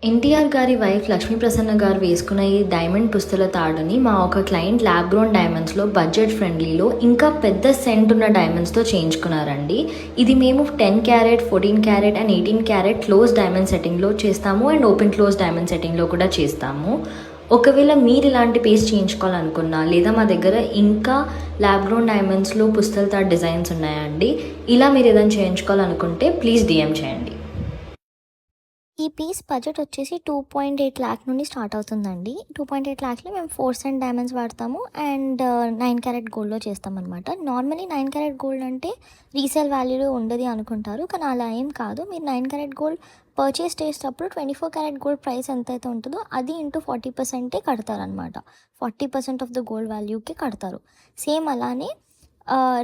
ఎన్టీఆర్ గారి వైఫ్ లక్ష్మీ ప్రసన్న గారు వేసుకున్న ఈ డైమండ్ పుస్తల తాడుని మా ఒక క్లయింట్ ల్యాబ్ గ్రోన్ డైమండ్స్లో బడ్జెట్ ఫ్రెండ్లీలో ఇంకా పెద్ద సెంట్ ఉన్న డైమండ్స్తో చేయించుకున్నారండి. ఇది మేము 10 carat 14 carat and 18 carat close diamond సెట్టింగ్లో చేస్తాము అండ్ ఓపెన్ క్లోజ్ డైమండ్ సెట్టింగ్లో కూడా చేస్తాము. ఒకవేళ మీరు ఇలాంటి పేస్ట్ చేయించుకోవాలనుకున్నా లేదా మా దగ్గర ఇంకా ల్యాబ్ గ్రోన్ డైమండ్స్లో పుస్తల తాడు డిజైన్స్ ఉన్నాయండి. ఇలా మీరు ఏదైనా చేయించుకోవాలనుకుంటే ప్లీజ్ DM చేయండి. ఈ పీస్ బడ్జెట్ వచ్చేసి 2.8 lakh నుండి స్టార్ట్ అవుతుందండి. 2.8 lakhలో మేము 4 cent డైమండ్స్ వాడతాము అండ్ 9 క్యారెట్ గోల్డ్లో చేస్తామన్నమాట. నార్మలీ 9 క్యారెట్ గోల్డ్ అంటే రీసేల్ వాల్యూలో ఉండదు అనుకుంటారు, కానీ అలా ఏం కాదు. మీరు 9 క్యారెట్ గోల్డ్ పర్చేస్ చేసేటప్పుడు 24 క్యారెట్ గోల్డ్ ప్రైస్ ఎంతైతే ఉంటుందో అది ఇంటూ 40% కడతారనమాట. 40% ఆఫ్ ద గోల్డ్ వాల్యూకి కడతారు. సేమ్ అలానే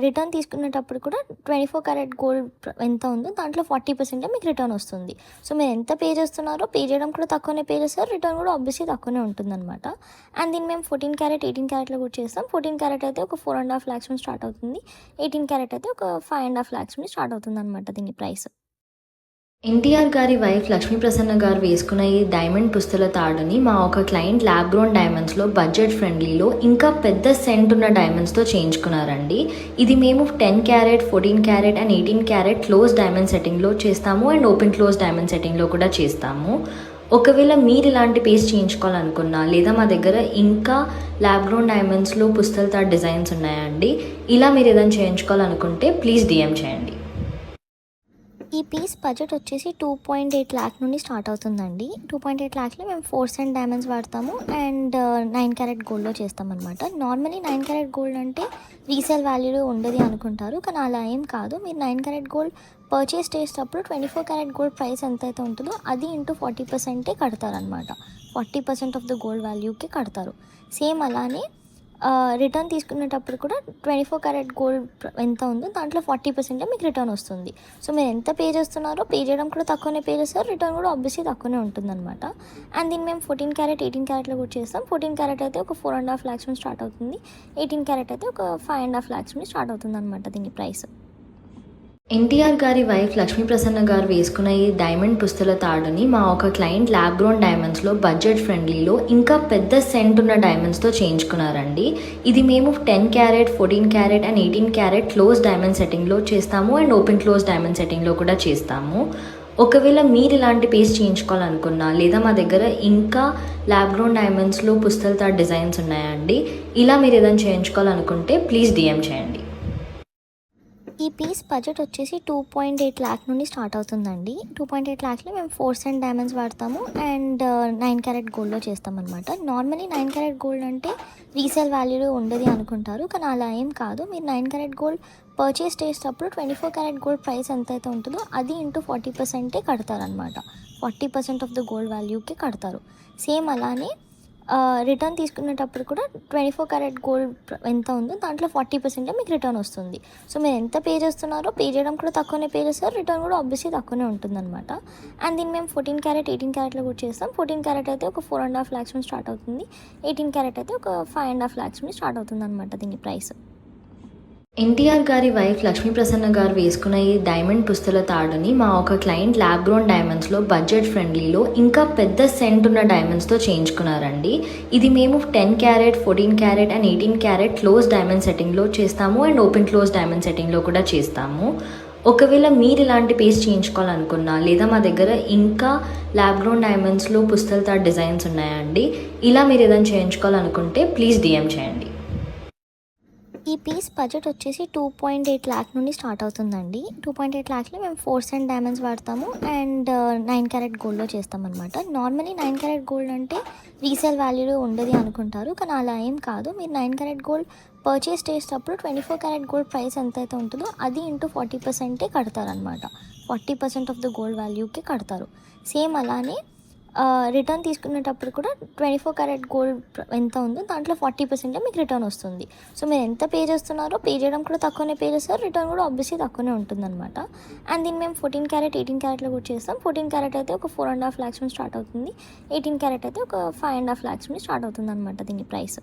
రిటర్న్ తీసుకునేటప్పుడు కూడా 24 క్యారెట్ గోల్డ్ ఎంత ఉందో దాంట్లో 40% మీకు రిటర్న్ వస్తుంది. సో మీరు ఎంత పే చేస్తున్నారో పే చేయడం కూడా తక్కువనే పే చేస్తారు, రిటర్న్ కూడా ఆబ్వియస్లీ తక్కువనే ఉంటుందన్నమాట. అండ్ దీన్ని మేము 14 క్యారెట్ 18 క్యారెట్లో కూడా చేస్తాం. 14 క్యారెట్ అయితే ఒక 4.5 lakhs నుంచి స్టార్ట్ అవుతుంది. 18 క్యారెట్ అయితే ఒక 5.5 lakhs నుంచి స్టార్ట్ అవుతుంది అనమాట దీని ప్రైస్. ఎన్టీఆర్ గారి వైఫ్ లక్ష్మీ ప్రసన్న గారు వేసుకున్న ఈ డైమండ్ పుస్తల తాడుని మా ఒక క్లయింట్ ల్యాబ్ గ్రోన్ డైమండ్స్లో బడ్జెట్ ఫ్రెండ్లీలో ఇంకా పెద్ద సెంట్ ఉన్న డైమండ్స్తో చేయించుకున్నారండి. ఇది మేము 10 carat 14 carat and 18 carat close diamond సెట్టింగ్లో చేస్తాము అండ్ ఓపెన్ క్లోజ్ డైమండ్ సెట్టింగ్లో కూడా చేస్తాము. ఒకవేళ మీరు ఇలాంటి పేస్ట్ చేయించుకోవాలనుకున్నా లేదా మా దగ్గర ఇంకా ల్యాబ్ గ్రోన్ డైమండ్స్లో పుస్తల తాడు డిజైన్స్ ఉన్నాయండి. ఇలా మీరు ఏదైనా చేయించుకోవాలనుకుంటే ప్లీజ్ DM చేయండి. ఈ పీస్ బడ్జెట్ వచ్చేసి 2.8 lakh నుండి స్టార్ట్ అవుతుందండి. 2.8 lakhలో మేము 4 cent డైమండ్స్ వాడతాము అండ్ 9 క్యారెట్ గోల్డ్లో చేస్తామన్నమాట. నార్మలీ 9 క్యారెట్ గోల్డ్ అంటే రీసేల్ వాల్యూలో ఉండదు అనుకుంటారు, కానీ అలా ఏం కాదు. మీరు 9 క్యారెట్ గోల్డ్ పర్చేస్ చేసేటప్పుడు 24 క్యారెట్ గోల్డ్ ప్రైస్ ఎంతైతే ఉంటుందో అది ఇంటూ 40% కడతారనమాట. 40% ఆఫ్ ద గోల్డ్ వాల్యూకి కడతారు. సేమ్ అలానే రిటర్న్ తీసుకునేటప్పుడు కూడా 24 క్యారెట్ గోల్డ్ ఎంత ఉందో దాంట్లో 40% మీకు రిటర్న్ వస్తుంది. సో మీరు ఎంత పే చేస్తున్నారో పే చేయడం కూడా తక్కువనే పే చేస్తారు, రిటర్న్ కూడా ఆబ్వియస్లీ తక్కువనే ఉంటుందన్నమాట. అండ్ దీన్ని మేము 14 క్యారెట్ 18 క్యారెట్లో కూడా చేస్తాం. 14 క్యారెట్ అయితే ఒక 4.5 lakhs నుంచి స్టార్ట్ అవుతుంది. 18 క్యారెట్ అయితే ఒక 5.5 lakhs నుంచి స్టార్ట్ అవుతుంది అనమాట దీని ప్రైస్. ఎన్టీఆర్ గారి వైఫ్ లక్ష్మీ ప్రసన్న గారు వేసుకున్న ఈ డైమండ్ పుస్తల తాడుని మా ఒక క్లయింట్ ల్యాబ్ గ్రోన్ డైమండ్స్లో బడ్జెట్ ఫ్రెండ్లీలో ఇంకా పెద్ద సెంట్ ఉన్న డైమండ్స్తో చేయించుకున్నారండి. ఇది మేము 10 carat 14 carat and 18 carat close diamond సెట్టింగ్లో చేస్తాము అండ్ ఓపెన్ క్లోజ్ డైమండ్ సెట్టింగ్లో కూడా చేస్తాము. ఒకవేళ మీరు ఇలాంటి పేస్ట్ చేయించుకోవాలనుకున్నా లేదా మా దగ్గర ఇంకా ల్యాబ్ గ్రోన్ డైమండ్స్లో పుస్తల తాడు డిజైన్స్ ఉన్నాయండి. ఇలా మీరు ఏదైనా చేయించుకోవాలనుకుంటే ప్లీజ్ DM చేయండి. ఈ పీస్ బడ్జెట్ వచ్చేసి 2.8 lakh నుండి స్టార్ట్ అవుతుందండి. 2.8 lakhలో మేము 4 cent డైమండ్స్ వాడతాము అండ్ 9 క్యారెట్ గోల్డ్లో చేస్తామన్నమాట. నార్మలీ 9 క్యారెట్ గోల్డ్ అంటే రీసేల్ వాల్యూలో ఉండదు అనుకుంటారు, కానీ అలా ఏం కాదు. మీరు 9 క్యారెట్ గోల్డ్ పర్చేస్ చేసేటప్పుడు 24 క్యారెట్ గోల్డ్ ప్రైస్ ఎంతైతే ఉంటుందో అది ఇంటూ 40% కడతారనమాట. 40% ఆఫ్ ద గోల్డ్ వాల్యూకి కడతారు. సేమ్ అలానే రిటర్న్ తీసుకునేటప్పుడు కూడా 24 క్యారెట్ గోల్డ్ ఎంత ఉందో దాంట్లో 40% మీకు రిటర్న్ వస్తుంది. సో మీరు ఎంత పే చేస్తున్నారో పే చేయడం కూడా తక్కువనే పే చేస్తారు, రిటర్న్ కూడా ఆబ్వియస్లీ తక్కువనే ఉంటుందన్నమాట. అండ్ దీన్ని మేము 14 క్యారెట్ 18 క్యారెట్లో కూడా చేస్తాం. 14 క్యారెట్ అయితే ఒక 4.5 lakhs నుంచి స్టార్ట్ అవుతుంది. 18 క్యారెట్ అయితే ఒక 5.5 lakhs నుంచి స్టార్ట్ అవుతుంది అనమాట దీని ప్రైస్. ఎన్టీఆర్ గారి వైఫ్ లక్ష్మీ ప్రసన్న గారు వేసుకున్న ఈ డైమండ్ పుస్తల తాడుని మా ఒక క్లయింట్ ల్యాబ్ గ్రోన్ డైమండ్స్లో బడ్జెట్ ఫ్రెండ్లీలో ఇంకా పెద్ద సెంట్ ఉన్న డైమండ్స్తో చేయించుకున్నారండి. ఇది మేము 10 carat 14 carat and 18 carat close diamond సెట్టింగ్లో చేస్తాము అండ్ ఓపెన్ క్లోజ్ డైమండ్ సెట్టింగ్లో కూడా చేస్తాము. ఒకవేళ మీరు ఇలాంటి పేస్ట్ చేయించుకోవాలనుకున్నా లేదా మా దగ్గర ఇంకా ల్యాబ్ గ్రోన్ డైమండ్స్లో పుస్తల తాడు డిజైన్స్ ఉన్నాయండి. ఇలా మీరు ఏదైనా చేయించుకోవాలనుకుంటే ప్లీజ్ DM చేయండి. ఈ పీస్ బడ్జెట్ వచ్చేసి 2.8 lakh నుండి స్టార్ట్ అవుతుందండి. 2.8 lakhలో మేము 4 cent డైమండ్స్ వాడతాము అండ్ 9 క్యారెట్ గోల్డ్లో చేస్తామన్నమాట. నార్మలీ 9 క్యారెట్ గోల్డ్ అంటే రీసేల్ వాల్యూలో ఉండదు అనుకుంటారు, కానీ అలా ఏం కాదు. మీరు 9 క్యారెట్ గోల్డ్ పర్చేస్ చేసేటప్పుడు 24 క్యారెట్ గోల్డ్ ప్రైస్ ఎంతైతే ఉంటుందో అది ఇంటూ 40% కడతారనమాట. 40% ఆఫ్ ద గోల్డ్ వాల్యూకి కడతారు. సేమ్ అలానే రిటర్న్ తీసుకునేటప్పుడు కూడా 24 క్యారెట్ గోల్డ్ ఎంత ఉందో దాంట్లో 40% మీకు రిటర్న్ వస్తుంది. సో మీరు ఎంత పే చేస్తున్నారో పే చేయడం కూడా తక్కువనే పే చేస్తారు, రిటర్న్ కూడా ఆబ్వియస్లీ తక్కువనే ఉంటుందన్నమాట. అండ్ దీన్ని మేము 14 క్యారెట్ 18 క్యారెట్లో కూడా చేస్తాం. 14 క్యారెట్ అయితే ఒక 4.5 lakhs నుంచి స్టార్ట్ అవుతుంది. 18 క్యారెట్ అయితే ఒక 5.5 lakhs నుంచి స్టార్ట్ అవుతుంది అనమాట దీని ప్రైస్.